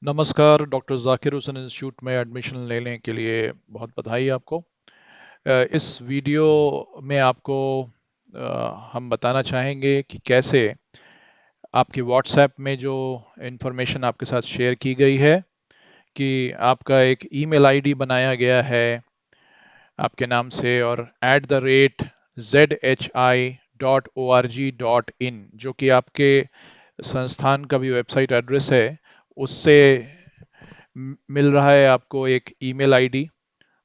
नमस्कार। Doctor Zakir Hussain institute में admission लेने के लिए बहुत बधाई आपको। इस वीडियो में आपको हम बताना चाहेंगे कि कैसे आपके व्हाट्सएप में जो इन्फॉर्मेशन आपके साथ शेयर की गई है कि आपका एक ईमेल आईडी बनाया गया है आपके नाम से और @zhi.org.in जो कि आपके संस्थान का भी वेबसाइट एड्रेस है, उससे मिल रहा है आपको एक ईमेल आईडी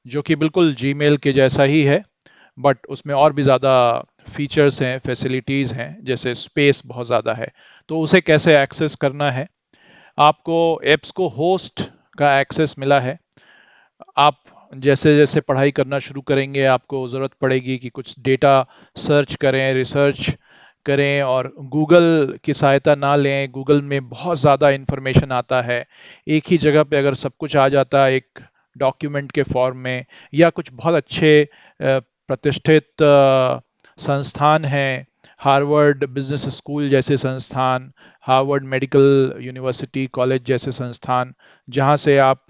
जो कि बिल्कुल जीमेल के जैसा ही है, बट उसमें और भी ज़्यादा फीचर्स हैं, फैसिलिटीज़ हैं, जैसे स्पेस बहुत ज़्यादा है। तो उसे कैसे एक्सेस करना है, आपको एप्स को होस्ट का एक्सेस मिला है। आप जैसे जैसे पढ़ाई करना शुरू करेंगे आपको ज़रूरत पड़ेगी कि कुछ डेटा सर्च करें, रिसर्च करें, और गूगल की सहायता ना लें। गूगल में बहुत ज़्यादा इंफॉर्मेशन आता है, एक ही जगह पे अगर सब कुछ आ जाता है एक डॉक्यूमेंट के फॉर्म में, या कुछ बहुत अच्छे प्रतिष्ठित संस्थान हैं, हार्वर्ड बिजनेस स्कूल जैसे संस्थान, हार्वर्ड मेडिकल यूनिवर्सिटी कॉलेज जैसे संस्थान, जहाँ से आप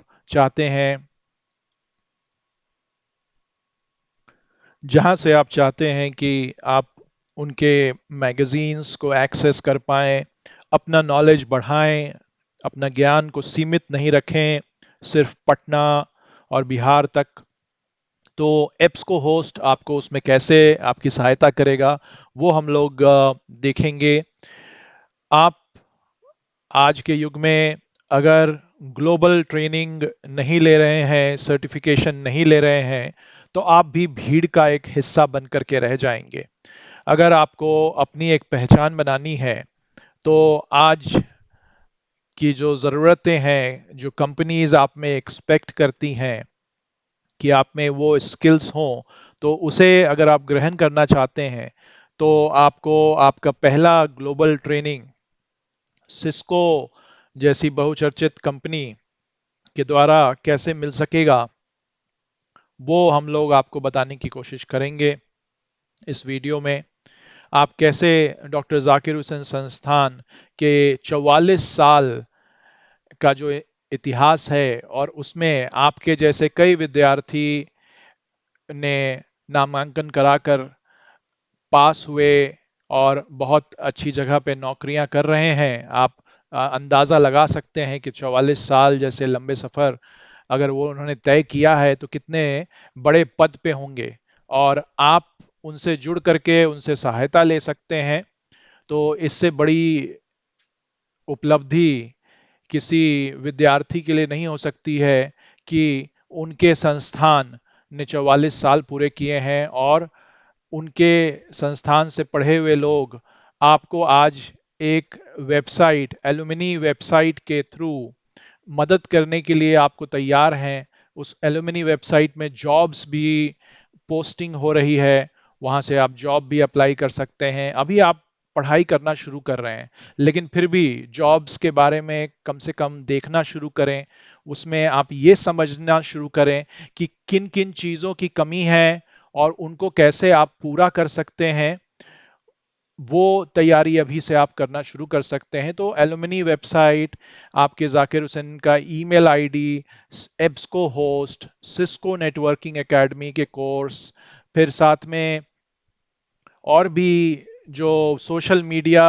चाहते हैं कि आप उनके मैगजीन्स को एक्सेस कर पाएं, अपना नॉलेज बढ़ाएं, अपना ज्ञान को सीमित नहीं रखें सिर्फ पटना और बिहार तक। तो एप्स को होस्ट आपको उसमें कैसे आपकी सहायता करेगा, वो हम लोग देखेंगे। आप आज के युग में अगर ग्लोबल ट्रेनिंग नहीं ले रहे हैं, सर्टिफिकेशन नहीं ले रहे हैं, तो आप भी भीड़ का एक हिस्सा बन करके रह जाएंगे। अगर आपको अपनी एक पहचान बनानी है, तो आज की जो ज़रूरतें हैं, जो कंपनीज आप में एक्सपेक्ट करती हैं कि आप में वो स्किल्स हों, तो उसे अगर आप ग्रहण करना चाहते हैं, तो आपको आपका पहला ग्लोबल ट्रेनिंग सिस्को जैसी बहुचर्चित कंपनी के द्वारा कैसे मिल सकेगा, वो हम लोग आपको बताने की कोशिश करेंगे इस वीडियो में। आप कैसे डॉक्टर जाकिर हुसैन संस्थान के 44 साल का जो इतिहास है, और उसमें आपके जैसे कई विद्यार्थी ने नामांकन कराकर पास हुए और बहुत अच्छी जगह पे नौकरियां कर रहे हैं। आप अंदाज़ा लगा सकते हैं कि 44 साल जैसे लंबे सफ़र अगर वो उन्होंने तय किया है, तो कितने बड़े पद पे होंगे, और आप उनसे जुड़ करके उनसे सहायता ले सकते हैं। तो इससे बड़ी उपलब्धि किसी विद्यार्थी के लिए नहीं हो सकती है कि उनके संस्थान ने 44 साल पूरे किए हैं, और उनके संस्थान से पढ़े हुए लोग आपको आज एक वेबसाइट, एलुमनी वेबसाइट के थ्रू मदद करने के लिए आपको तैयार हैं। उस एलुमनी वेबसाइट में जॉब्स भी पोस्टिंग हो रही है, वहां से आप जॉब भी अप्लाई कर सकते हैं। अभी आप पढ़ाई करना शुरू कर रहे हैं, लेकिन फिर भी जॉब्स के बारे में कम से कम देखना शुरू करें। उसमें आप ये समझना शुरू करें कि किन किन चीज़ों की कमी है और उनको कैसे आप पूरा कर सकते हैं। वो तैयारी अभी से आप करना शुरू कर सकते हैं। तो एलुमनी वेबसाइट, आपके जाकिर हुसैन का email ID, EBSCO host, Cisco networking academy के कोर्स, फिर साथ में और भी जो सोशल मीडिया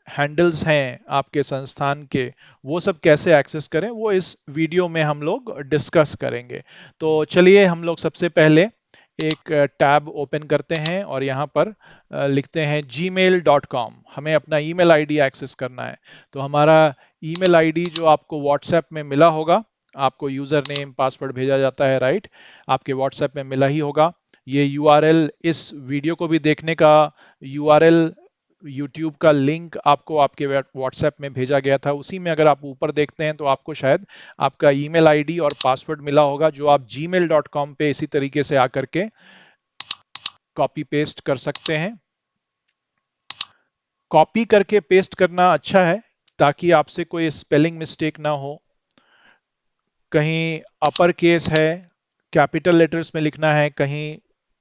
हैंडल्स हैं आपके संस्थान के, वो सब कैसे एक्सेस करें, वो इस वीडियो में हम लोग डिस्कस करेंगे। तो चलिए हम लोग सबसे पहले एक टैब ओपन करते हैं और यहाँ पर लिखते हैं gmail.com। हमें अपना ईमेल आईडी एक्सेस करना है। तो हमारा ईमेल आईडी जो आपको व्हाट्सएप में मिला होगा, आपको यूज़र नेम पासवर्ड भेजा जाता है, राइट, आपके व्हाट्सएप में मिला ही होगा। ये यूआरएल, इस वीडियो को भी देखने का यूआरएल, यूट्यूब का लिंक आपको आपके व्हाट्सएप में भेजा गया था। उसी में अगर आप ऊपर देखते हैं तो आपको शायद आपका ईमेल आईडी और पासवर्ड मिला होगा, जो आप gmail.com पे इसी तरीके से आकर के कॉपी पेस्ट कर सकते हैं। कॉपी करके पेस्ट करना अच्छा है, ताकि आपसे कोई स्पेलिंग मिस्टेक ना हो। कहीं अपर केस है, कैपिटल लेटर्स में लिखना है, कहीं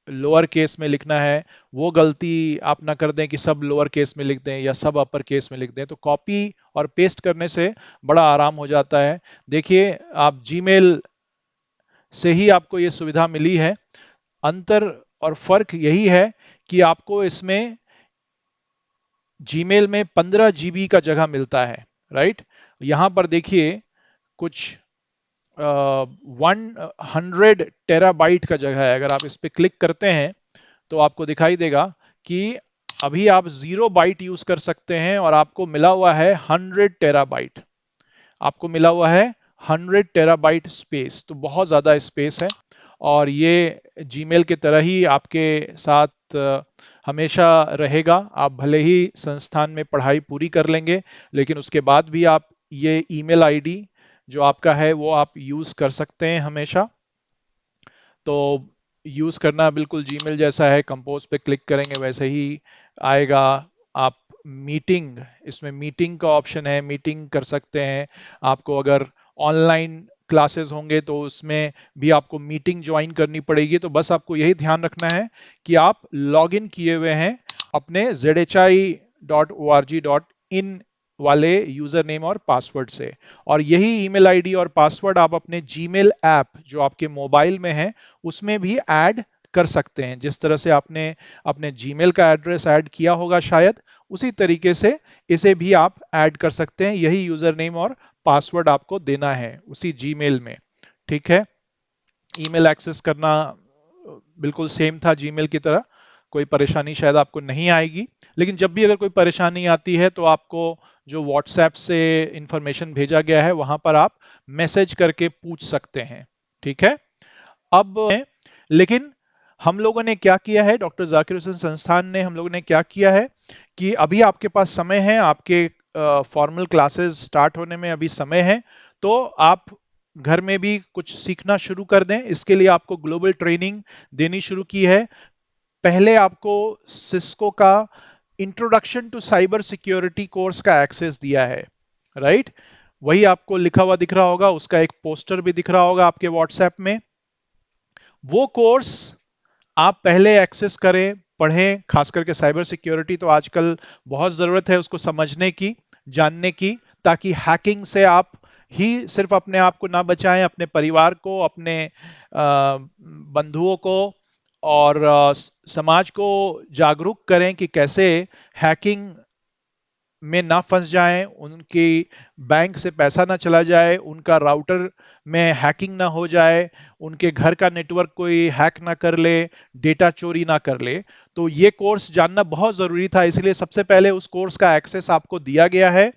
लोअर केस में लिखना है, वो गलती आप ना कर दें कि सब लोअर केस में लिख दें या सब अपर केस में लिख दें। तो कॉपी और पेस्ट करने से बड़ा आराम हो जाता है। देखिए, आप जीमेल से ही आपको ये सुविधा मिली है। अंतर और फर्क यही है कि आपको इसमें जीमेल में 15 जीबी का जगह मिलता है, राइट। यहां पर देखिए कुछ 100 टेराबाइट का जगह है। अगर आप इस पे क्लिक करते हैं तो आपको दिखाई देगा कि अभी आप 0 बाइट यूज कर सकते हैं और आपको मिला हुआ है 100 टेराबाइट। आपको मिला हुआ है 100 टेराबाइट स्पेस, तो बहुत ज़्यादा स्पेस है। और ये जीमेल की तरह ही आपके साथ हमेशा रहेगा। आप भले ही संस्थान में पढ़ाई पूरी कर लेंगे, लेकिन उसके बाद भी आप ये ईमेल आईडी जो आपका है वो आप यूज़ कर सकते हैं हमेशा। तो यूज करना बिल्कुल जीमेल जैसा है। कंपोज पे क्लिक करेंगे वैसे ही आएगा। आप मीटिंग, इसमें मीटिंग का ऑप्शन है, मीटिंग कर सकते हैं। आपको अगर ऑनलाइन क्लासेस होंगे तो उसमें भी आपको मीटिंग ज्वाइन करनी पड़ेगी। तो बस आपको यही ध्यान रखना है कि आप लॉग इन किए हुए हैं अपने zhi.org.in वाले यूजर नेम और पासवर्ड से, और यही ईमेल आईडी और पासवर्ड आप अपने जीमेल ऐप जो आपके मोबाइल में है उसमें भी ऐड कर सकते हैं। जिस तरह से आपने अपने जीमेल का एड्रेस ऐड किया होगा शायद, उसी तरीके से इसे भी आप ऐड कर सकते हैं। यही यूजर नेम और पासवर्ड आपको देना है उसी जीमेल में, ठीक है। ईमेल एक्सेस करना बिल्कुल सेम था जीमेल की तरह, कोई परेशानी शायद आपको नहीं आएगी। लेकिन जब भी अगर कोई परेशानी आती है तो आपको जो व्हाट्सएप से इंफॉर्मेशन भेजा गया है वहां पर आप मैसेज करके पूछ सकते हैं, ठीक है। अब लेकिन हम लोगों ने क्या किया है, डॉक्टर जाकिर हुसैन संस्थान ने हम लोगों ने क्या किया है कि अभी आपके पास समय है, आपके फॉर्मल क्लासेस स्टार्ट होने में अभी समय है, तो आप घर में भी कुछ सीखना शुरू कर दें। इसके लिए आपको ग्लोबल ट्रेनिंग देनी शुरू की है। पहले आपको सिस्को का introduction to cyber security course का एक्सेस दिया है, राइट। वही आपको लिखा हुआ दिख रहा होगा, उसका एक पोस्टर भी दिख रहा होगा आपके व्हाट्सएप में। वो कोर्स आप पहले एक्सेस करें, पढ़ें। खास करके साइबर सिक्योरिटी तो आजकल बहुत जरूरत है उसको समझने की, जानने की, ताकि हैकिंग से आप ही सिर्फ अपने आप को ना बचाएं, अपने परिवार को, अपने बंधुओं को और समाज को जागरूक करें कि कैसे हैकिंग में ना फंस जाएं, उनकी बैंक से पैसा ना चला जाए, उनका राउटर में हैकिंग ना हो जाए, उनके घर का नेटवर्क कोई हैक ना कर ले, डेटा चोरी ना कर ले। तो ये कोर्स जानना बहुत जरूरी था, इसलिए सबसे पहले उस कोर्स का एक्सेस आपको दिया गया है।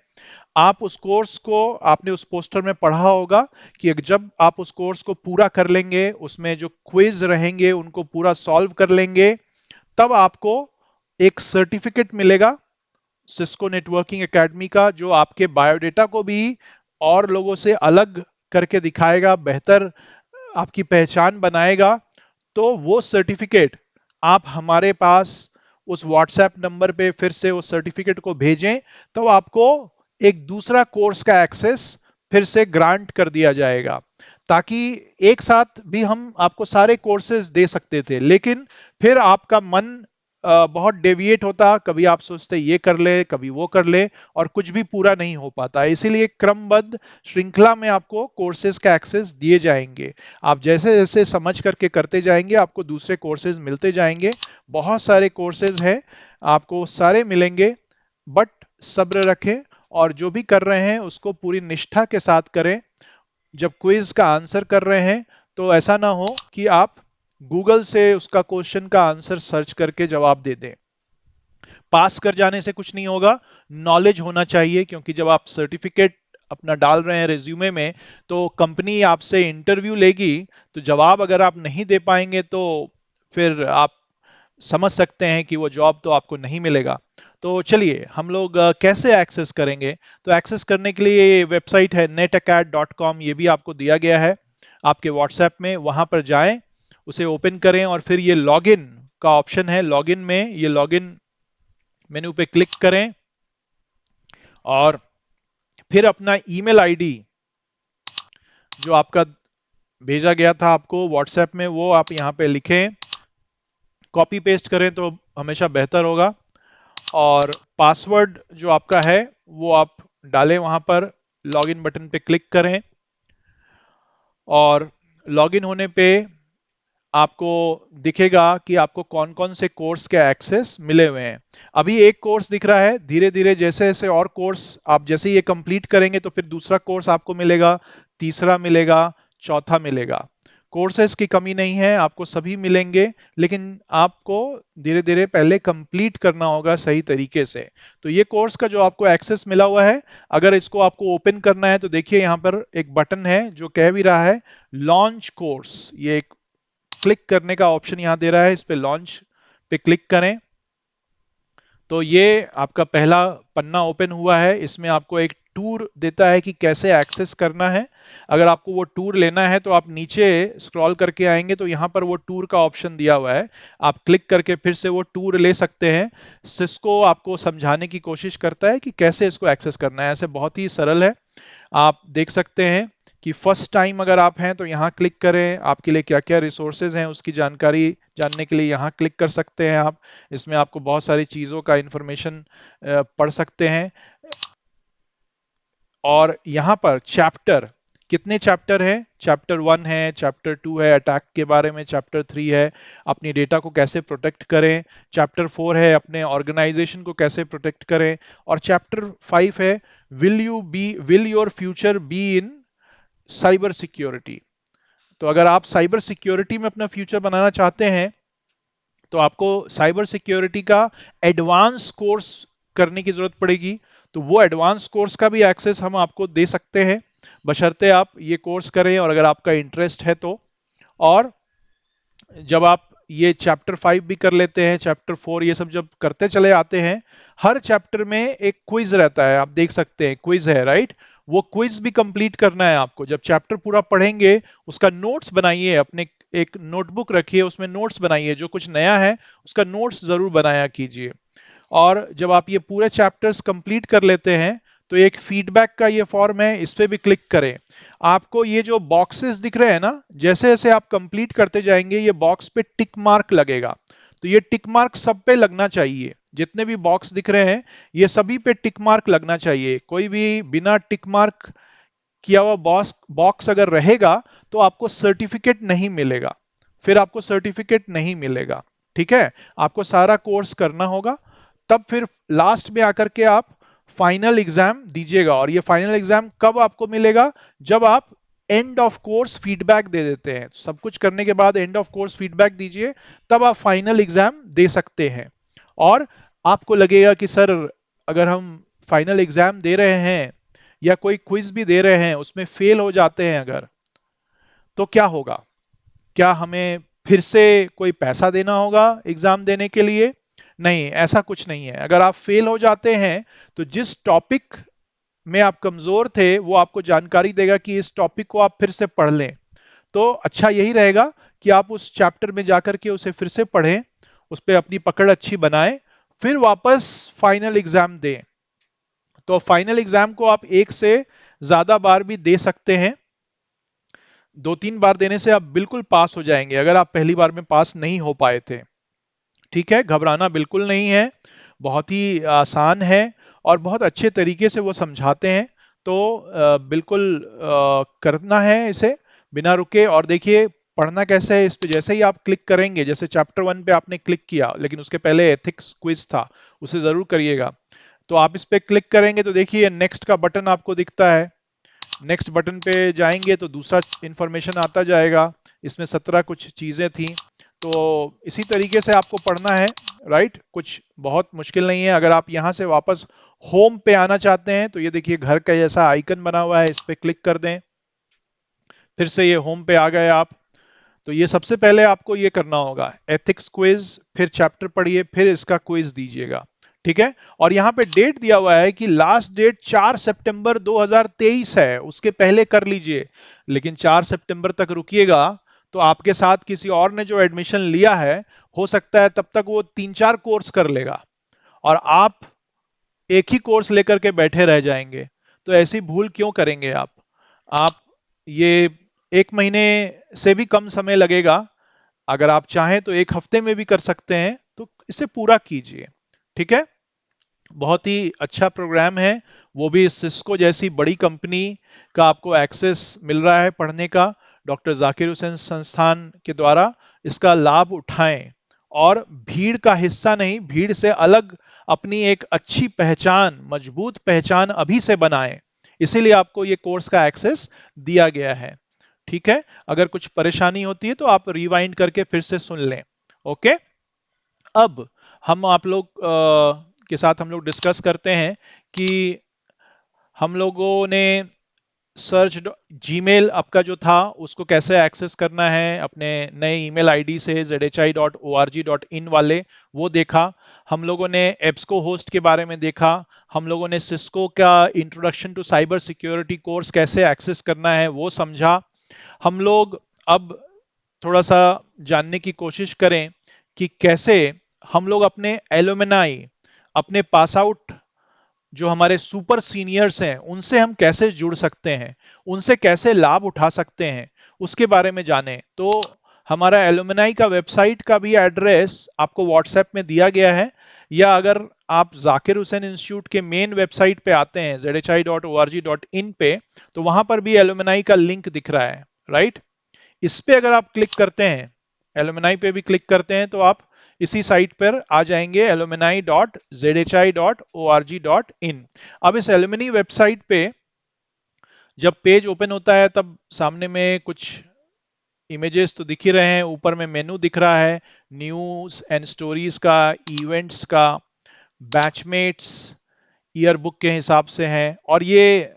आप उस कोर्स को, आपने उस पोस्टर में पढ़ा होगा कि जब आप उस कोर्स को पूरा कर लेंगे, उसमें जो क्विज रहेंगे उनको पूरा सॉल्व कर लेंगे, तब आपको एक सर्टिफिकेट मिलेगा सिस्को नेटवर्किंग एकेडमी का, जो आपके बायोडेटा को भी और लोगों से अलग करके दिखाएगा, बेहतर आपकी पहचान बनाएगा। तो वो सर्टिफिकेट आप हमारे पास उस व्हाट्सएप नंबर पे फिर से उस सर्टिफिकेट को भेजें, तो आपको एक दूसरा कोर्स का एक्सेस फिर से ग्रांट कर दिया जाएगा, ताकि एक साथ भी हम आपको सारे कोर्सेज दे सकते थे, लेकिन फिर आपका मन बहुत डेविएट होता, कभी आप सोचते ये कर ले, कभी वो कर ले, और कुछ भी पूरा नहीं हो पाता। इसीलिए क्रमबद्ध श्रृंखला में आपको कोर्सेज का एक्सेस दिए जाएंगे। आप जैसे जैसे समझ करके करते जाएंगे आपको दूसरे कोर्सेज मिलते जाएंगे। बहुत सारे कोर्सेज हैं, आपको सारे मिलेंगे, बट सब्र रखें और जो भी कर रहे हैं उसको पूरी निष्ठा के साथ करें। जब क्विज का आंसर कर रहे हैं तो ऐसा ना हो कि आप गूगल से उसका क्वेश्चन का आंसर सर्च करके जवाब दे दें। पास कर जाने से कुछ नहीं होगा, नॉलेज होना चाहिए, क्योंकि जब आप सर्टिफिकेट अपना डाल रहे हैं रिज्यूमे में तो कंपनी आपसे इंटरव्यू लेगी। तो जवाब अगर आप नहीं दे पाएंगे तो फिर आप समझ सकते हैं कि वो जॉब तो आपको नहीं मिलेगा। तो चलिए हम लोग कैसे एक्सेस करेंगे। तो एक्सेस करने के लिए वेबसाइट है netacad.com, ये भी आपको दिया गया है आपके व्हाट्सएप में। वहां पर जाएं, उसे ओपन करें और फिर ये लॉगिन का ऑप्शन है, लॉगिन में ये लॉगिन मेनू पे क्लिक करें और फिर अपना ईमेल आईडी जो आपका भेजा गया था आपको व्हाट्सएप में वो आप यहां पे लिखें। कॉपी पेस्ट करें तो हमेशा बेहतर होगा। और पासवर्ड जो आपका है वो आप डालें वहां पर, लॉगिन बटन पे क्लिक करें और लॉगिन होने पे आपको दिखेगा कि आपको कौन कौन से कोर्स के एक्सेस मिले हुए हैं। अभी एक कोर्स दिख रहा है, धीरे धीरे जैसे जैसे और कोर्स आप जैसे ये कंप्लीट करेंगे तो फिर दूसरा कोर्स आपको मिलेगा, तीसरा मिलेगा, चौथा मिलेगा। कोर्सेज की कमी नहीं है, आपको सभी मिलेंगे, लेकिन आपको धीरे धीरे पहले कंप्लीट करना होगा सही तरीके से। तो ये कोर्स का जो आपको एक्सेस मिला हुआ है, अगर इसको आपको ओपन करना है तो देखिए यहाँ पर एक बटन है जो कह भी रहा है लॉन्च कोर्स। ये एक क्लिक करने का ऑप्शन यहां दे रहा है, इस पे लॉन्च पे क्लिक करें तो ये आपका पहला पन्ना ओपन हुआ है। इसमें आपको एक टूर देता है कि कैसे एक्सेस करना है। अगर आपको वो टूर लेना है तो आप नीचे स्क्रॉल करके आएंगे तो यहाँ पर वो टूर का ऑप्शन दिया हुआ है, आप क्लिक करके फिर से वो टूर ले सकते हैं। सिस्को आपको समझाने की कोशिश करता है कि कैसे इसको एक्सेस करना है, ऐसे बहुत ही सरल है। आप देख सकते हैं कि फर्स्ट टाइम अगर आप हैं तो यहाँ क्लिक करें, आपके लिए क्या क्या रिसोर्सेज हैं उसकी जानकारी जानने के लिए यहाँ क्लिक कर सकते हैं आप। इसमें आपको बहुत सारी चीज़ों का इंफॉर्मेशन पढ़ सकते हैं। और यहाँ पर चैप्टर, कितने चैप्टर हैं, चैप्टर 1 है, चैप्टर 2 है अटैक के बारे में, चैप्टर 3 है अपनी डेटा को कैसे प्रोटेक्ट करें, चैप्टर 4 है अपने ऑर्गेनाइजेशन को कैसे प्रोटेक्ट करें, और चैप्टर 5 है will your future be in cyber security. तो अगर आप साइबर सिक्योरिटी में अपना फ्यूचर बनाना चाहते हैं तो आपको साइबर सिक्योरिटी का एडवांस कोर्स करने की जरूरत पड़ेगी। तो वो एडवांस कोर्स का भी एक्सेस हम आपको दे सकते हैं, बशर्ते आप ये कोर्स करें और अगर आपका इंटरेस्ट है तो। और जब आप ये चैप्टर 5 भी कर लेते हैं, चैप्टर 4, ये सब जब करते चले आते हैं, हर चैप्टर में एक क्विज रहता है, आप देख सकते हैं क्विज है, राइट। वो क्विज भी कंप्लीट करना है आपको। जब चैप्टर पूरा पढ़ेंगे उसका नोट्स बनाइए, अपने एक नोटबुक रखिए, उसमें नोट्स बनाइए, जो कुछ नया है उसका नोट्स जरूर बनाया कीजिए। और जब आप ये पूरे चैप्टर्स कंप्लीट कर लेते हैं तो एक फीडबैक का ये फॉर्म है, इस पे भी क्लिक करें। आपको ये जो बॉक्सेस दिख रहे हैं ना, जैसे जैसे आप कंप्लीट करते जाएंगे ये बॉक्स पे टिक मार्क लगेगा। तो ये टिक मार्क सब पे लगना चाहिए, जितने भी बॉक्स दिख रहे हैं ये सभी पे टिक मार्क लगना चाहिए। कोई भी बिना टिक मार्क किया हुआ बॉक्स अगर रहेगा तो आपको सर्टिफिकेट नहीं मिलेगा, फिर आपको सर्टिफिकेट नहीं मिलेगा। ठीक है, आपको सारा कोर्स करना होगा, तब फिर लास्ट में आकर के आप फाइनल एग्जाम दीजिएगा। और ये फाइनल एग्जाम कब आपको मिलेगा, जब आप एंड ऑफ कोर्स फीडबैक दे देते हैं। सब कुछ करने के बाद एंड ऑफ कोर्स फीडबैक दीजिए, तब आप फाइनल एग्जाम दे सकते हैं। और आपको लगेगा कि सर अगर हम फाइनल एग्जाम दे रहे हैं या कोई क्विज भी दे रहे हैं उसमें फेल हो जाते हैं अगर, तो क्या होगा, क्या हमें फिर से कोई पैसा देना होगा एग्जाम देने के लिए? नहीं, ऐसा कुछ नहीं है। अगर आप फेल हो जाते हैं तो जिस टॉपिक में आप कमजोर थे वो आपको जानकारी देगा कि इस टॉपिक को आप फिर से पढ़ लें। तो अच्छा यही रहेगा कि आप उस चैप्टर में जाकर के उसे फिर से पढ़ें, उस पर अपनी पकड़ अच्छी बनाएं, फिर वापस फाइनल एग्जाम दें। तो फाइनल एग्जाम को आप एक से ज्यादा बार भी दे सकते हैं, 2-3 बार देने से आप बिल्कुल पास हो जाएंगे अगर आप पहली बार में पास नहीं हो पाए थे। ठीक है, घबराना बिल्कुल नहीं है, बहुत ही आसान है और बहुत अच्छे तरीके से वो समझाते हैं। तो बिल्कुल करना है इसे बिना रुके। और देखिए पढ़ना कैसे है, इस पे जैसे ही आप क्लिक करेंगे, जैसे चैप्टर 1 पे आपने क्लिक किया लेकिन उसके पहले एथिक्स क्विज था, उसे जरूर करिएगा। तो आप इस पे क्लिक करेंगे तो देखिए नेक्स्ट का बटन आपको दिखता है, नेक्स्ट बटन पे जाएंगे तो दूसरा इंफॉर्मेशन आता जाएगा। इसमें 17 कुछ चीजें थी, तो इसी तरीके से आपको पढ़ना है, राइट। कुछ बहुत मुश्किल नहीं है। अगर आप यहां से वापस होम पे आना चाहते हैं तो ये देखिए घर का जैसा आइकन बना हुआ है, इस पे क्लिक कर दें, फिर से ये होम पे आ गए आप। तो ये सबसे पहले आपको ये करना होगा एथिक्स क्विज, फिर चैप्टर पढ़िए, फिर इसका क्विज दीजिएगा। ठीक है, और यहाँ पे डेट दिया हुआ है कि लास्ट डेट 4 सितंबर 2023 है, उसके पहले कर लीजिए। लेकिन 4 सितंबर तक रुकिएगा तो आपके साथ किसी और ने जो एडमिशन लिया है, हो सकता है तब तक वो 3-4 कोर्स कर लेगा और आप एक ही कोर्स लेकर के बैठे रह जाएंगे। तो ऐसी भूल क्यों करेंगे आप ये 1 महीने से भी कम समय लगेगा अगर आप चाहें तो 1 हफ्ते में भी कर सकते हैं, तो इसे पूरा कीजिए। ठीक है, बहुत ही अच्छा प्रोग्राम है, वो भी सिस्को जैसी बड़ी कंपनी का आपको एक्सेस मिल रहा है पढ़ने का, डॉक्टर जाकिर हुसैन संस्थान के द्वारा। इसका लाभ उठाएं और भीड़ का हिस्सा नहीं, भीड़ से अलग अपनी एक अच्छी पहचान, मजबूत पहचान अभी से बनाएं। इसीलिए आपको ये कोर्स का एक्सेस दिया गया है। ठीक है, अगर कुछ परेशानी होती है तो आप रिवाइंड करके फिर से सुन लें। ओके, अब हम आप लोग के साथ हम लोग डिस्कस करते हैं कि हम लोगों ने सर्च जीमेल आपका जो था उसको कैसे एक्सेस करना है अपने नए ईमेल आईडी से zhi.org.in वाले, वो देखा। हम लोगों ने एब्सको होस्ट के बारे में देखा। हम लोगों ने सिस्को का introduction to cyber security course कैसे एक्सेस करना है वो समझा। हम लोग अब थोड़ा सा जानने की कोशिश करें कि कैसे हम लोग अपने एलुमनाई, अपने पास आउट जो हमारे सुपर सीनियर्स हैं, उनसे हम कैसे जुड़ सकते हैं, उनसे कैसे लाभ उठा सकते हैं, उसके बारे में जानें। तो हमारा एलुमनाई का वेबसाइट का भी एड्रेस आपको व्हाट्सएप में दिया गया है, या अगर आप जाकिर हुसैन इंस्टीट्यूट के मेन वेबसाइट पे आते हैं zhi.org.in पे, तो वहां पर भी एलुमनाई का लिंक दिख रहा है, राइट। इस पे अगर आप क्लिक करते हैं, एलुमनाई पे भी क्लिक करते हैं, तो आप इसी साइट पर आ जाएंगे alumni.zhi.org.in। अब इस एलुमनी वेबसाइट पे जब पेज ओपन होता है तब सामने में कुछ इमेजेस तो दिख ही रहे हैं, ऊपर में मेनू दिख रहा है, न्यूज एंड स्टोरीज का, इवेंट्स का, बैचमेट्स ईयर बुक के हिसाब से है। और ये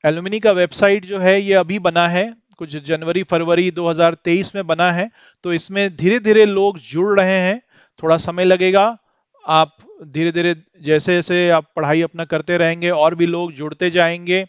एलुमनी का वेबसाइट जो है ये अभी बना है, कुछ जनवरी फरवरी 2023 में बना है, तो इसमें धीरे धीरे लोग जुड़ रहे हैं, थोड़ा समय लगेगा। आप धीरे धीरे जैसे जैसे आप पढ़ाई अपना करते रहेंगे और भी लोग जुड़ते जाएंगे,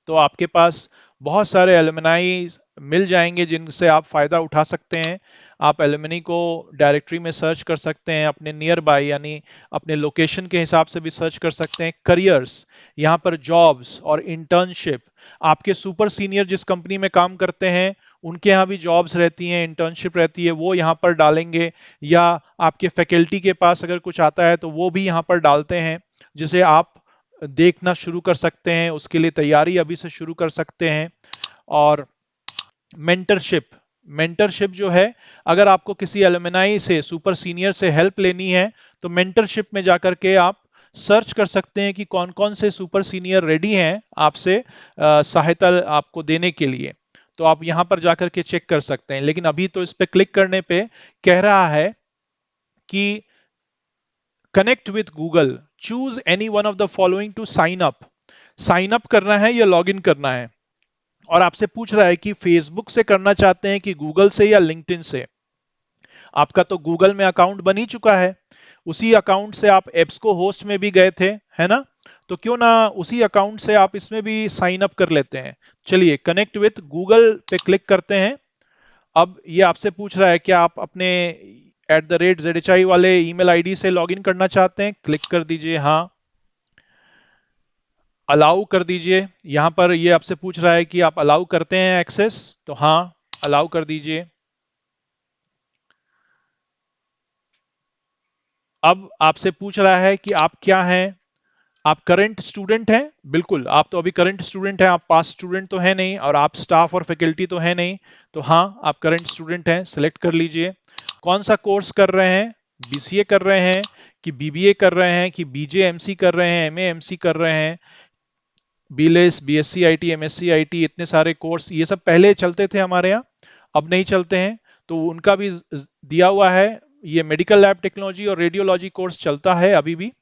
तो आपके पास बहुत सारे एलुमनाई मिल जाएंगे जिनसे आप फायदा उठा सकते हैं। आप एलुमनी को डायरेक्टरी में सर्च कर सकते हैं, अपने नियर बाय यानी अपने लोकेशन के हिसाब से भी सर्च कर सकते हैं। करियर्स, यहाँ पर जॉब्स और इंटर्नशिप, आपके सुपर सीनियर जिस कंपनी में काम करते हैं उनके यहाँ भी जॉब्स रहती हैं, इंटर्नशिप रहती है, वो यहाँ पर डालेंगे। या आपके फैकल्टी के पास अगर कुछ आता है तो वो भी यहाँ पर डालते हैं, जिसे आप देखना शुरू कर सकते हैं, उसके लिए तैयारी अभी से शुरू कर सकते हैं। और मेंटरशिप, मेंटरशिप जो है, अगर आपको किसी एलुमनाई से, सुपर सीनियर से हेल्प लेनी है, तो मेंटरशिप में जाकर के आप सर्च कर सकते हैं कि कौन कौन से सुपर सीनियर रेडी हैं आपसे सहायता आपको देने के लिए। तो आप यहां पर जाकर के चेक कर सकते हैं। लेकिन अभी तो इस पे क्लिक करने पे कह रहा है कि connect with Google, choose any one of the following to sign up. Sign up करना है या लॉग इन करना है, और आपसे पूछ रहा है कि फेसबुक से करना चाहते हैं कि गूगल से या लिंक्डइन से। आपका तो गूगल में अकाउंट बन ही चुका है, उसी अकाउंट से आप एब्सको होस्ट में भी गए थे, है ना। तो क्यों ना उसी अकाउंट से आप इसमें भी साइन अप कर लेते हैं। चलिए कनेक्ट विथ गूगल पे क्लिक करते हैं। अब ये आपसे पूछ रहा है कि आप अपने @ZHI वाले ईमेल आईडी से लॉगिन करना चाहते हैं, क्लिक कर दीजिए हाँ। अलाउ कर दीजिए, यहां पर ये आपसे पूछ रहा है कि आप अलाउ करते हैं एक्सेस, तो हाँ अलाउ कर दीजिए। अब आपसे पूछ रहा है कि आप क्या हैं, आप करंट स्टूडेंट हैं, बिल्कुल आप तो अभी करंट स्टूडेंट हैं, आप पास स्टूडेंट तो है नहीं, और आप स्टाफ और फैकल्टी तो है नहीं, तो हाँ आप करंट स्टूडेंट हैं, सिलेक्ट कर लीजिए। कौन सा कोर्स कर रहे हैं, बीसीए कर रहे हैं कि बीबीए कर रहे हैं कि बीजेएमसी कर रहे हैं, एमएएमसी कर रहे हैं, बीलेस, बीएससी आईटी, एमएससी आईटी, इतने सारे कोर्स ये सब पहले चलते थे हमारे यहाँ, अब नहीं चलते हैं, तो उनका भी दिया हुआ है। ये मेडिकल लैब टेक्नोलॉजी और रेडियोलॉजी कोर्स चलता है अभी भी,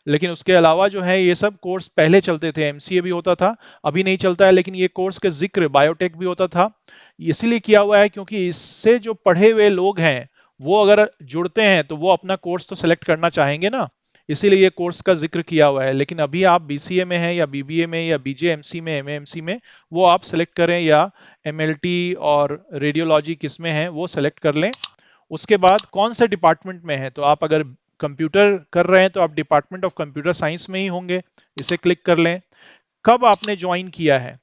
लेकिन उसके अलावा जो है ये सब कोर्स पहले चलते थे, एमसीए भी होता था, अभी नहीं चलता है। लेकिन ये कोर्स का जिक्र बायोटेक भी होता था, इसीलिए किया हुआ है क्योंकि इससे जो पढ़े हुए लोग हैं वो अगर जुड़ते हैं तो वो अपना कोर्स तो सेलेक्ट करना चाहेंगे ना, इसीलिए ये कोर्स का जिक्र किया हुआ है। लेकिन अभी आप बीसीए में हैं या बीबीए में या बीजेएमसी में, एमएएमसी में, वो आप सेलेक्ट करें, या एमएलटी और रेडियोलॉजी किस में है वो सेलेक्ट कर लें। उसके बाद कौन से डिपार्टमेंट में है, तो आप अगर कंप्यूटर कर रहे हैं तो आप डिपार्टमेंट ऑफ कंप्यूटर साइंस में ही होंगे, इसे क्लिक कर लें। कब आपने ज्वाइन किया है,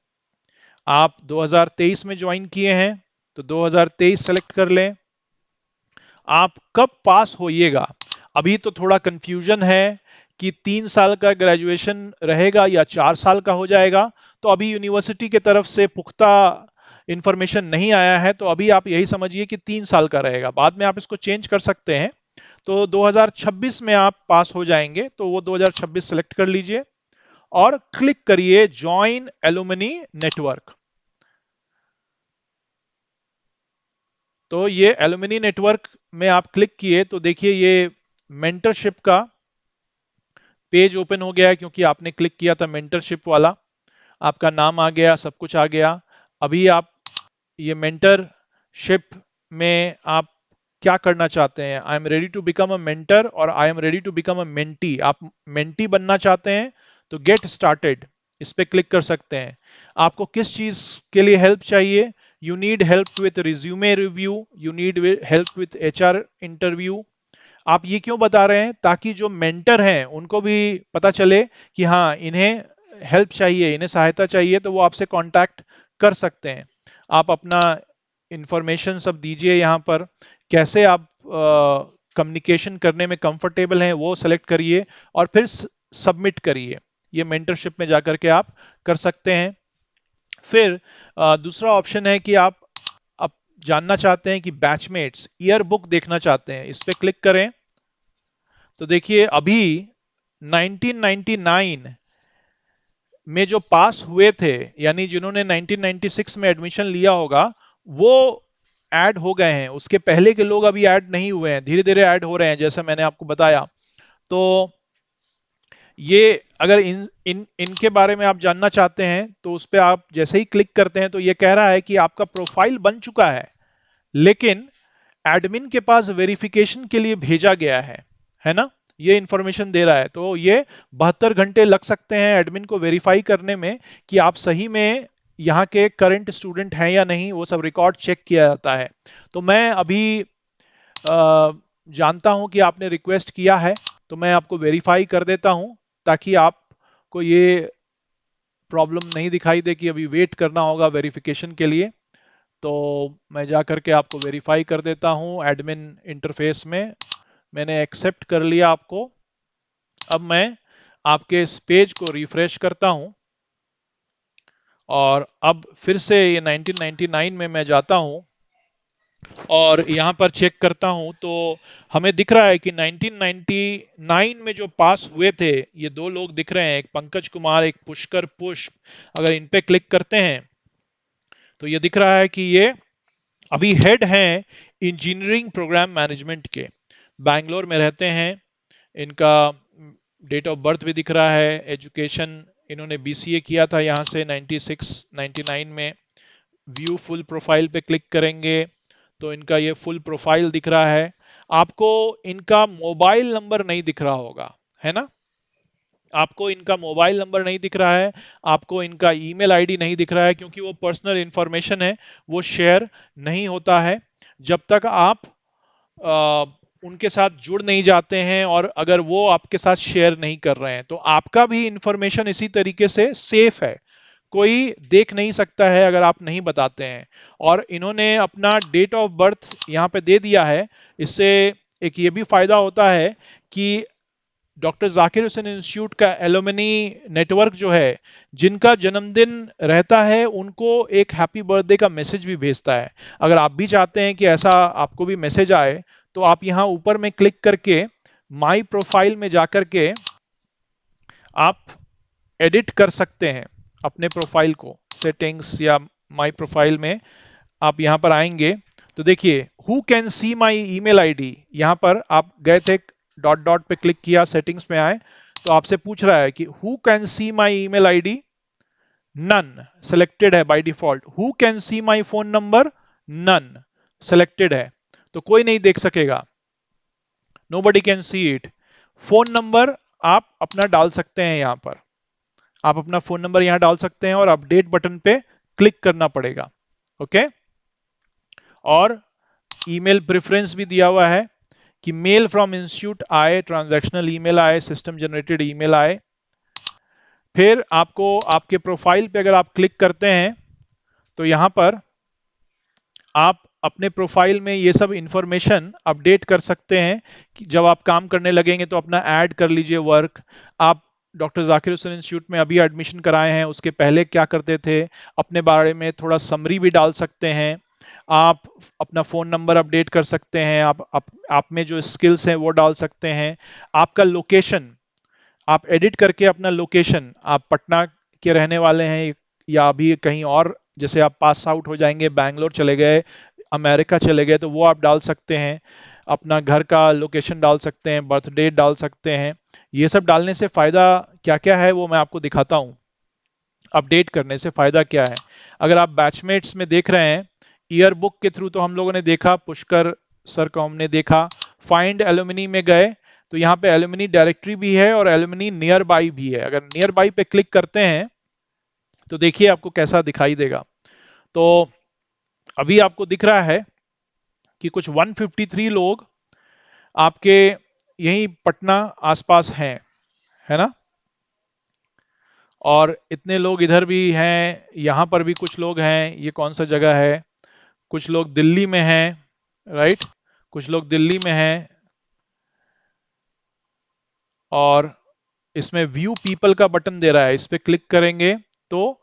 आप 2023 में ज्वाइन किए हैं, तो 2023 सेलेक्ट कर लें। आप कब पास होइएगा, अभी तो थोड़ा कंफ्यूजन है कि 3 साल का ग्रेजुएशन रहेगा या 4 साल का हो जाएगा। तो अभी यूनिवर्सिटी के तरफ से पुख्ता इंफॉर्मेशन नहीं आया है, तो अभी आप यही समझिए कि 3 साल का रहेगा। बाद में आप इसको चेंज कर सकते हैं। तो 2026 में आप पास हो जाएंगे, तो वो 2026 सेलेक्ट कर लीजिए और क्लिक करिए ज्वाइन एलुमनी नेटवर्क। तो ये एलुमनी नेटवर्क में आप क्लिक किए तो देखिए ये मेंटरशिप का पेज ओपन हो गया है, क्योंकि आपने क्लिक किया था मेंटरशिप वाला। आपका नाम आ गया, सब कुछ आ गया। अभी आप ये मेंटरशिप में आप क्या करना चाहते हैं, I am ready to become a mentor और I am ready to become a mentee. आप मेंटी बनना चाहते हैं तो गेट स्टार्टेड इस पे क्लिक कर सकते हैं। आपको किस चीज के लिए हेल्प चाहिए? You need help with resume review, you need help with HR interview. आप ये क्यों बता रहे हैं? ताकि जो मेंटर हैं उनको भी पता चले कि हाँ इन्हें हेल्प चाहिए, इन्हें सहायता चाहिए, तो वो आपसे कांटेक्ट कर सकते हैं। आप अपना इंफॉर्मेशन सब दीजिए यहाँ पर, कैसे आप कम्युनिकेशन करने में कंफर्टेबल हैं वो सेलेक्ट करिए और फिर सबमिट करिए। ये मेंटरशिप में जाकर के आप कर सकते हैं। फिर दूसरा ऑप्शन है कि आप जानना चाहते हैं कि बैचमेट्स ईयर बुक देखना चाहते हैं, इस पे क्लिक करें। तो देखिए अभी 1999 में जो पास हुए थे, यानी जिन्होंने 1996 में एडमिशन लिया होगा, वो ऐड हो गए हैं। उसके पहले के लोग अभी ऐड नहीं हुए हैं, धीरे धीरे ऐड हो रहे हैं जैसे मैंने आपको बताया। तो ये अगर इन इन इनके बारे में आप जानना चाहते हैं तो उस पर आप जैसे ही क्लिक करते हैं तो ये कह रहा है कि आपका प्रोफाइल बन चुका है, लेकिन एडमिन के पास वेरिफिकेशन के लिए भेजा गया है ना? ये इंफॉर्मेशन दे रहा है। तो ये 72 घंटे लग सकते हैं एडमिन को वेरीफाई करने में कि आप सही में यहाँ के करंट स्टूडेंट हैं या नहीं, वो सब रिकॉर्ड चेक किया जाता है। तो मैं अभी जानता हूं कि आपने रिक्वेस्ट किया है, तो मैं आपको वेरीफाई कर देता हूं ताकि आपको ये प्रॉब्लम नहीं दिखाई दे कि अभी वेट करना होगा वेरिफिकेशन के लिए। तो मैं जा करके आपको वेरीफाई कर देता हूं एडमिन इंटरफेस में। मैंने एक्सेप्ट कर लिया आपको। अब मैं आपके इस पेज को रिफ्रेश करता हूं और अब फिर से ये 1999 में मैं जाता हूं और यहां पर चेक करता हूं तो हमें दिख रहा है कि 1999 में जो पास हुए थे ये दो लोग दिख रहे हैं, एक पंकज कुमार, एक पुष्कर पुष्प। अगर इन पे क्लिक करते हैं तो ये दिख रहा है कि ये अभी हेड हैं इंजीनियरिंग प्रोग्राम मैनेजमेंट के, बैंगलोर में रहते हैं। इनका डेट ऑफ बर्थ भी दिख रहा है, एजुकेशन इन्होंने बीसीए किया था यहाँ से 96 99 में। व्यू फुल प्रोफाइल पे क्लिक करेंगे तो इनका ये फुल प्रोफाइल दिख रहा है। आपको इनका मोबाइल नंबर नहीं दिख रहा होगा, है ना? आपको इनका मोबाइल नंबर नहीं दिख रहा है, आपको इनका ईमेल आईडी नहीं दिख रहा है, क्योंकि वो पर्सनल इंफॉर्मेशन है, वो शेयर नहीं होता है जब तक आप आ, उनके साथ जुड़ नहीं जाते हैं और अगर वो आपके साथ शेयर नहीं कर रहे हैं। तो आपका भी इंफॉर्मेशन इसी तरीके से सेफ है, कोई देख नहीं सकता है अगर आप नहीं बताते हैं। और इन्होंने अपना डेट ऑफ बर्थ यहाँ पे दे दिया है। इससे एक ये भी फायदा होता है कि डॉक्टर जाकिर हुसैन इंस्टीट्यूट का एलुमनी नेटवर्क जो है, जिनका जन्मदिन रहता है उनको एक हैप्पी बर्थडे का मैसेज भी भेजता है। अगर आप भी चाहते हैं कि ऐसा आपको भी मैसेज आए तो आप यहाँ ऊपर में क्लिक करके माई प्रोफाइल में जाकर के आप एडिट कर सकते हैं अपने प्रोफाइल को। सेटिंग्स या माई प्रोफाइल में आप यहाँ पर आएंगे तो देखिए who can see my email ID, यहाँ पर आप गए थे, डॉट डॉट पे क्लिक किया, सेटिंग्स में आए तो आपसे पूछ रहा है कि who can see my email ID. None selected है by default. Who can see my phone number, none selected है, तो कोई नहीं देख सकेगा, nobody can see it. Phone number आप अपना डाल सकते हैं, यहां पर आप अपना फोन नंबर यहां डाल सकते हैं और अपडेट बटन पे क्लिक करना पड़ेगा। ओके। और ईमेल प्रेफरेंस भी दिया हुआ है कि मेल फ्रॉम इंस्टीट्यूट आए, ट्रांजैक्शनल ईमेल आए, सिस्टम जनरेटेड ईमेल आए। फिर आपको आपके प्रोफाइल पे अगर आप क्लिक करते हैं तो यहां पर आप अपने प्रोफाइल में ये सब इंफॉर्मेशन अपडेट कर सकते हैं कि जब आप काम करने लगेंगे तो अपना ऐड कर लीजिए वर्क। आप डॉक्टर जाकिर हुसैन इंस्टीट्यूट में अभी एडमिशन कराए हैं, उसके पहले क्या करते थे, अपने बारे में थोड़ा समरी भी डाल सकते हैं। आप अपना फ़ोन नंबर अपडेट कर सकते हैं, आप में जो स्किल्स हैं वो डाल सकते हैं। आपका लोकेशन आप एडिट करके अपना लोकेशन, आप पटना के रहने वाले हैं या अभी कहीं और, जैसे आप पास आउट हो जाएंगे बैंगलोर चले गए, अमेरिका चले गए, तो वो आप डाल सकते हैं। अपना घर का लोकेशन डाल सकते हैं, बर्थ डेट डाल सकते हैं। ये सब डालने से फायदा क्या क्या है वो मैं आपको दिखाता हूँ। अपडेट करने से फायदा क्या है, अगर आप बैचमेट्स में देख रहे हैं, ईयर बुक के थ्रू तो हम लोगों ने देखा, पुष्कर सर को हमने देखा। फाइंड एलुमनी में गए तो यहाँ पे एलुमनी डायरेक्टरी भी है और एलुमनी नियर बाई भी है। अगर नियर बाई पे क्लिक करते हैं तो देखिए आपको कैसा दिखाई देगा। तो अभी आपको दिख रहा है कि कुछ 153 लोग आपके यही पटना आसपास हैं, है ना। और इतने लोग इधर भी हैं, यहाँ पर भी कुछ लोग हैं। ये कौन सा जगह है, कुछ लोग दिल्ली में हैं, राइट, कुछ लोग दिल्ली में हैं। और इसमें व्यू पीपल का बटन दे रहा है, इस पे क्लिक करेंगे तो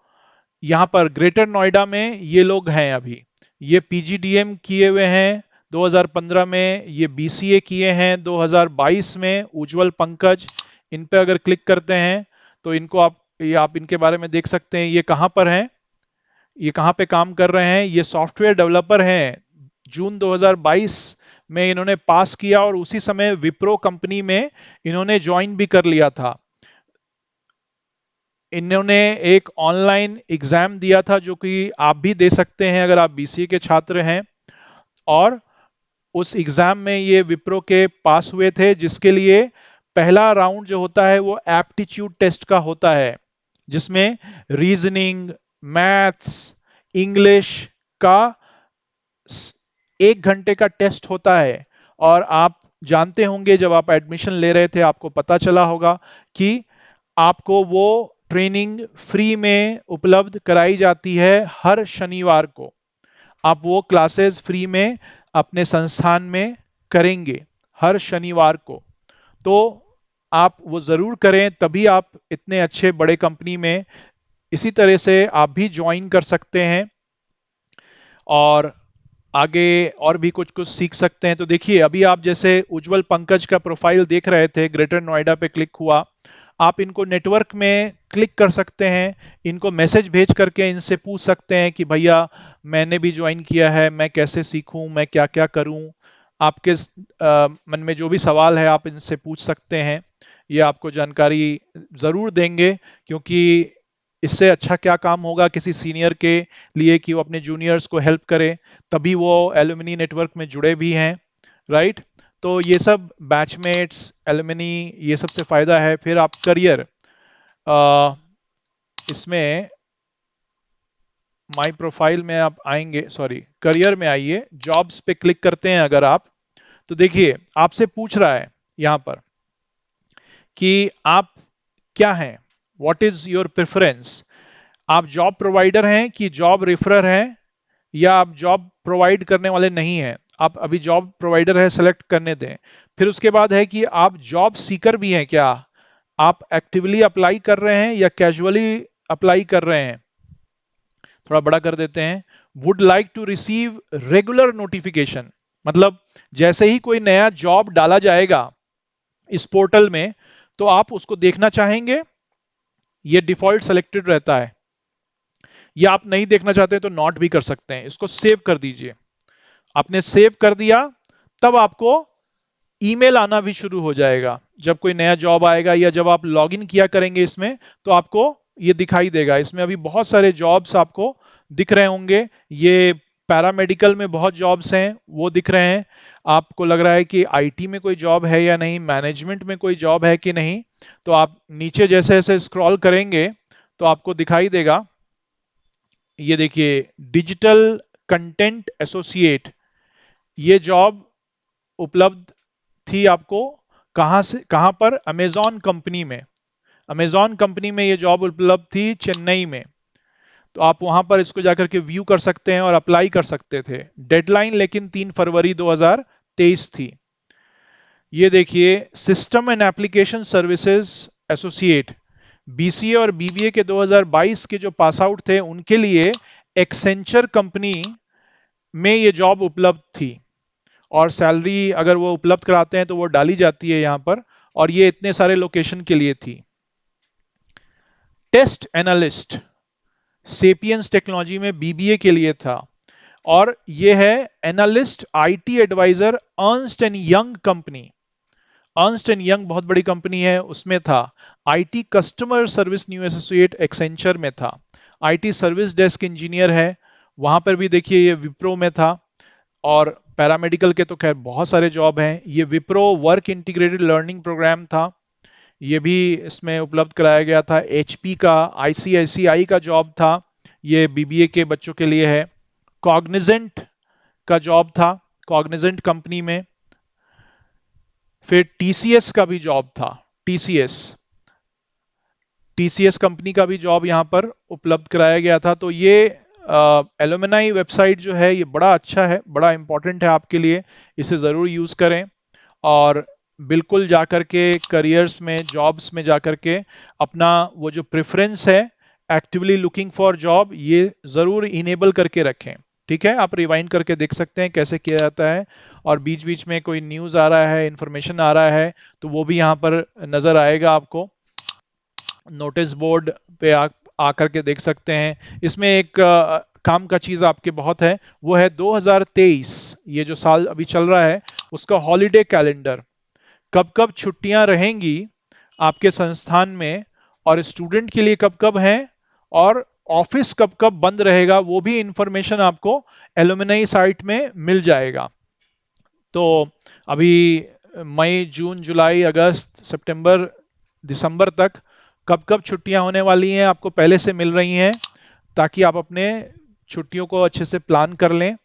यहाँ पर ग्रेटर नोएडा में ये लोग हैं अभी। ये पीजीडीएम किए हुए हैं 2015 में, ये बीसीए किए हैं 2022 में, उज्जवल पंकज। इन पे अगर क्लिक करते हैं तो इनको आप इनके बारे में देख सकते हैं। ये कहाँ पर हैं, ये कहाँ पे काम कर रहे हैं, ये सॉफ्टवेयर डेवलपर हैं। जून 2022 में इन्होंने पास किया और उसी समय विप्रो कंपनी में इन्होंने ज्वाइन भी कर लिया था। इन्होंने एक ऑनलाइन एग्जाम दिया था जो कि आप भी दे सकते हैं अगर आप बीसीए के छात्र हैं। और उस एग्जाम में ये विप्रो के पास हुए थे, जिसके लिए पहला राउंड जो होता है वो एप्टीट्यूड टेस्ट का होता है, जिसमें रीजनिंग, मैथ्स, इंग्लिश का 1 घंटे का टेस्ट होता है। और आप जानते होंगे जब आप एडमिशन ले रहे थे आपको पता चला होगा कि आपको वो ट्रेनिंग फ्री में उपलब्ध कराई जाती है हर शनिवार को। आप वो क्लासेस फ्री में अपने संस्थान में करेंगे हर शनिवार को। तो आप वो जरूर करें, तभी आप इतने अच्छे बड़े कंपनी में इसी तरह से आप भी ज्वाइन कर सकते हैं और आगे और भी कुछ कुछ सीख सकते हैं। तो देखिए अभी आप जैसे उज्जवल पंकज का प्रोफाइल देख रहे थे, ग्रेटर नोएडा पे क्लिक हुआ, आप इनको नेटवर्क में क्लिक कर सकते हैं, इनको मैसेज भेज करके इनसे पूछ सकते हैं कि भैया मैंने भी ज्वाइन किया है, मैं कैसे सीखूं, मैं क्या क्या करूं। आपके मन में जो भी सवाल है आप इनसे पूछ सकते हैं, ये आपको जानकारी जरूर देंगे। क्योंकि इससे अच्छा क्या काम होगा किसी सीनियर के लिए कि वो अपने जूनियर्स को हेल्प करे, तभी वो एलुमनी नेटवर्क में जुड़े भी हैं, राइट। तो ये सब बैचमेट्स, एलुमनी, ये सब से फायदा है। फिर आप करियर, इसमें माई प्रोफाइल में आप आएंगे, सॉरी करियर में आइए, जॉब्स पे क्लिक करते हैं अगर आप, तो देखिए आपसे पूछ रहा है यहां पर कि आप क्या हैं, व्हाट इज योर प्रेफरेंस। आप जॉब प्रोवाइडर हैं कि जॉब रेफरर हैं, या आप जॉब प्रोवाइड करने वाले नहीं हैं। आप अभी जॉब प्रोवाइडर है सेलेक्ट करने दें। फिर उसके बाद है कि आप जॉब सीकर भी हैं क्या, आप एक्टिवली अप्लाई कर रहे हैं या कैजुअली अप्लाई कर रहे हैं। थोड़ा बड़ा कर देते हैं, would like to receive regular notification, मतलब जैसे ही कोई नया जॉब डाला जाएगा इस पोर्टल में तो आप उसको देखना चाहेंगे, ये डिफॉल्ट सेलेक्टेड रहता है। या आप नहीं देखना चाहते तो नॉट भी कर सकते हैं, इसको सेव कर दीजिए। आपने सेव कर दिया तब आपको ईमेल आना भी शुरू हो जाएगा। जब कोई नया जॉब आएगा या जब आप लॉगिन किया करेंगे इसमें तो आपको ये दिखाई देगा। इसमें अभी बहुत सारे जॉब्स आपको दिख रहे होंगे। ये पैरामेडिकल में बहुत जॉब्स हैं वो दिख रहे हैं। आपको लग रहा है कि आईटी में कोई जॉब है या नहीं, मैनेजमेंट में कोई जॉब है कि नहीं, तो आप नीचे जैसे जैसे स्क्रॉल करेंगे तो आपको दिखाई देगा। ये देखिए डिजिटल कंटेंट एसोसिएट, ये जॉब उपलब्ध थी आपको कहां से, कहां पर, अमेजॉन कंपनी में। अमेजॉन कंपनी में ये जॉब उपलब्ध थी चेन्नई में। तो आप वहां पर इसको जाकर के व्यू कर सकते हैं और अप्लाई कर सकते थे। डेडलाइन लेकिन 3 फरवरी 2023 थी। ये देखिए, system and application services associate, BCA और बीबीए के 2022 के जो पास आउट थे उनके लिए एक्सेंचर कंपनी में ये जॉब उपलब्ध थी, और सैलरी अगर वो उपलब्ध कराते हैं तो वो डाली जाती है यहाँ पर, और ये इतने सारे लोकेशन के लिए थी। टेस्ट एनालिस्ट सेपियंस टेक्नोलॉजी में बीबीए के लिए था, और ये है analyst IT advisor Ernst and Young company. Ernst and Young बहुत बड़ी कंपनी है, उसमें था। IT customer service new associate Accenture में था। आईटी सर्विस डेस्क इंजीनियर है, वहां पर भी देखिए ये विप्रो में था। और पैरामेडिकल के तो खैर बहुत सारे जॉब हैं। ये Wipro work integrated learning programme था, ये भी इसमें उपलब्ध कराया गया था। एचपी का, आईसीआईसीआई का जॉब था, ये बीबीए के बच्चों के लिए है। कॉग्निजेंट का जॉब था, कॉग्निजेंट कंपनी में। फिर टीसीएस का भी जॉब था, टीसीएस टीसीएस कंपनी का भी जॉब यहां पर उपलब्ध कराया गया था। तो ये एलुमनाई वेबसाइट जो है ये बड़ा अच्छा है, बड़ा इंपॉर्टेंट है आपके लिए, इसे ज़रूर यूज़ करें। और बिल्कुल जाकर के करियर्स में, जॉब्स में जाकर के अपना वो जो प्रेफरेंस है एक्टिवली लुकिंग फॉर जॉब, ये ज़रूर इनेबल करके रखें। ठीक है, आप रिवाइंड करके देख सकते हैं कैसे किया जाता है, और बीच बीच में कोई न्यूज़ आ रहा है, इंफॉर्मेशन आ रहा है, तो वो भी यहाँ पर नज़र आएगा आपको। नोटिस बोर्ड पे आकर के देख सकते हैं। इसमें एक काम का चीज आपके बहुत है, वो है 2023, ये जो साल अभी चल रहा है उसका हॉलिडे कैलेंडर, कब कब छुट्टियां रहेंगी आपके संस्थान में, और स्टूडेंट के लिए कब कब है, और ऑफिस कब कब बंद रहेगा, वो भी इंफॉर्मेशन आपको एलुमनाई साइट में मिल जाएगा। तो अभी मई, जून, जुलाई, अगस्त, सितंबर, दिसंबर तक कब कब छुट्टियां होने वाली हैं आपको पहले से मिल रही हैं, ताकि आप अपने छुट्टियों को अच्छे से प्लान कर लें।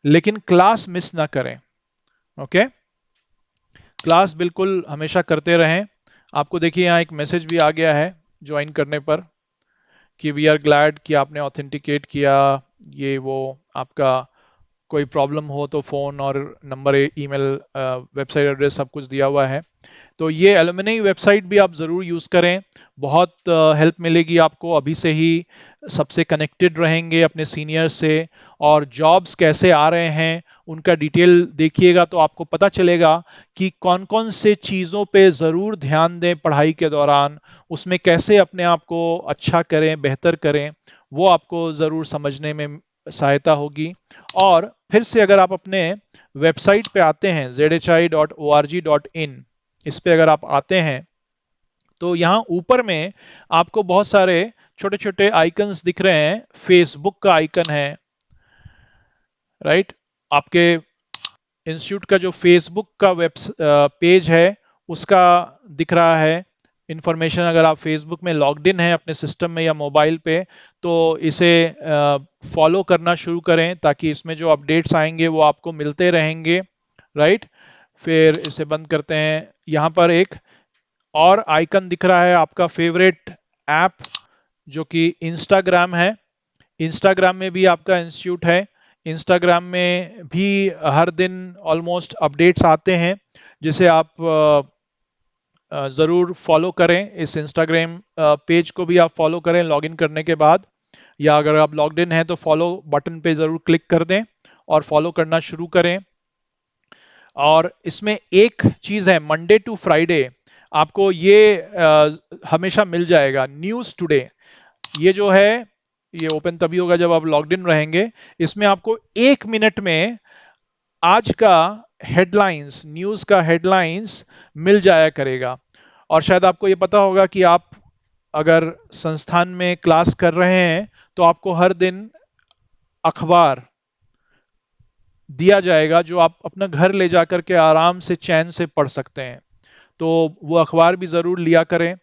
लेकिन क्लास मिस ना करें, ओके। क्लास बिल्कुल हमेशा करते रहें। आपको देखिए यहाँ एक मैसेज भी आ गया है ज्वाइन करने पर कि वी आर ग्लैड कि आपने ऑथेंटिकेट किया, ये वो, आपका कोई प्रॉब्लम हो तो फ़ोन और नंबर, ईमेल, वेबसाइट एड्रेस सब कुछ दिया हुआ है। तो ये एलुमनी वेबसाइट भी आप ज़रूर यूज़ करें, बहुत हेल्प मिलेगी आपको। अभी से ही सबसे कनेक्टेड रहेंगे अपने सीनियर से, और जॉब्स कैसे आ रहे हैं उनका डिटेल देखिएगा तो आपको पता चलेगा कि कौन कौन से चीज़ों पे ज़रूर ध्यान दें पढ़ाई के दौरान, उसमें कैसे अपने आप को अच्छा करें, बेहतर करें, वो आपको ज़रूर समझने में सहायता होगी। और फिर से अगर आप अपने वेबसाइट पे आते हैं zhi.org.in, इस पे अगर आप आते हैं तो यहाँ ऊपर में आपको बहुत सारे छोटे छोटे आइकन्स दिख रहे हैं। फेसबुक का आइकन है, राइट। आपके इंस्टीट्यूट का जो फेसबुक का वेब पेज है उसका दिख रहा है इंफॉर्मेशन। अगर आप फेसबुक में लॉग्ड इन हैं अपने सिस्टम में या मोबाइल पे, तो इसे फॉलो करना शुरू करें, ताकि इसमें जो अपडेट्स आएंगे वो आपको मिलते रहेंगे, राइट। फिर इसे बंद करते हैं। यहाँ पर एक और आइकन दिख रहा है आपका फेवरेट ऐप, जो कि इंस्टाग्राम है। इंस्टाग्राम में भी आपका इंस्टीट्यूट है, इंस्टाग्राम में भी हर दिन ऑलमोस्ट अपडेट्स आते हैं, जिसे आप ज़रूर फॉलो करें। इस इंस्टाग्राम पेज को भी आप फॉलो करें लॉगिन करने के बाद, या अगर आप लॉग्ड इन हैं तो फॉलो बटन पे ज़रूर क्लिक कर दें और फॉलो करना शुरू करें। और इसमें एक चीज़ है, मंडे टू फ्राइडे आपको ये हमेशा मिल जाएगा, न्यूज़ टुडे। ये जो है ये ओपन तभी होगा जब आप लॉग्ड इन रहेंगे। इसमें आपको 1 मिनट में आज का हेडलाइंस, न्यूज का हेडलाइंस मिल जाया करेगा। और शायद आपको ये पता होगा कि आप अगर संस्थान में क्लास कर रहे हैं तो आपको हर दिन अखबार दिया जाएगा, जो आप अपना घर ले जाकर के आराम से चैन से पढ़ सकते हैं। तो वो अखबार भी ज़रूर लिया करें,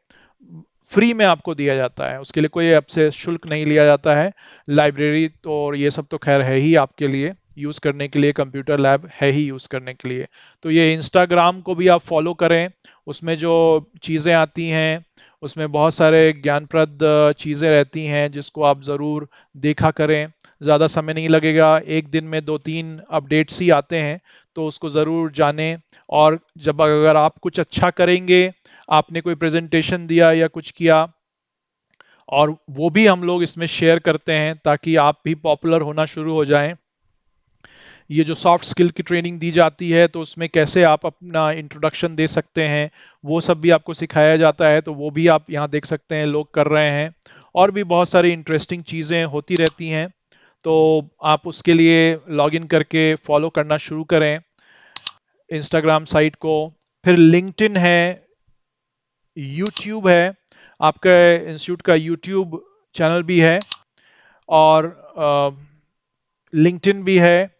फ्री में आपको दिया जाता है, उसके लिए कोई आपसे शुल्क नहीं लिया जाता है। लाइब्रेरी तो और ये सब तो खैर है ही आपके लिए, यूज़ करने के लिए, कंप्यूटर लैब है ही यूज़ करने के लिए। तो ये इंस्टाग्राम को भी आप फॉलो करें, उसमें जो चीज़ें आती हैं उसमें बहुत सारे ज्ञानप्रद चीज़ें रहती हैं जिसको आप ज़रूर देखा करें। ज़्यादा समय नहीं लगेगा, एक दिन में 2-3 अपडेट्स ही आते हैं, तो उसको ज़रूर जानें। और जब अगर आप कुछ अच्छा करेंगे, आपने कोई प्रेजेंटेशन दिया या कुछ किया, और वो भी हम लोग इसमें शेयर करते हैं ताकि आप भी पॉपुलर होना शुरू हो जाएं। ये जो सॉफ्ट स्किल की ट्रेनिंग दी जाती है तो उसमें कैसे आप अपना इंट्रोडक्शन दे सकते हैं, वो सब भी आपको सिखाया जाता है, तो वो भी आप यहाँ देख सकते हैं लोग कर रहे हैं। और भी बहुत सारी इंटरेस्टिंग चीज़ें होती रहती हैं, तो आप उसके लिए लॉग इन करके फॉलो करना शुरू करें इंस्टाग्राम साइट को। फिर लिंक्डइन है, यूट्यूब है, आपका इंस्टीट्यूट का यूट्यूब चैनल भी है, और लिंक्डइन भी है,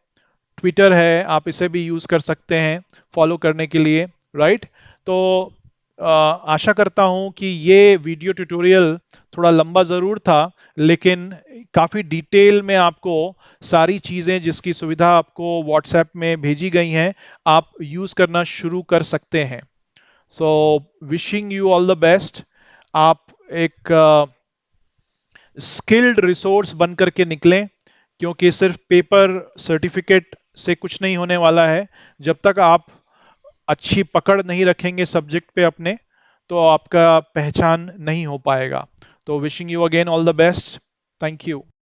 ट्विटर है, आप इसे भी यूज़ कर सकते हैं फॉलो करने के लिए, राइट। तो आशा करता हूँ कि ये वीडियो ट्यूटोरियल थोड़ा लंबा ज़रूर था, लेकिन काफ़ी डिटेल में आपको सारी चीज़ें जिसकी सुविधा आपको व्हाट्सएप में भेजी गई हैं, आप यूज़ करना शुरू कर सकते हैं। So wishing you all the best. आप एक स्किल्ड रिसोर्स बन करके निकलें, क्योंकि सिर्फ पेपर सर्टिफिकेट से कुछ नहीं होने वाला है। जब तक आप अच्छी पकड़ नहीं रखेंगे सब्जेक्ट पे अपने, तो आपका पहचान नहीं हो पाएगा। तो wishing you again all the best. Thank you.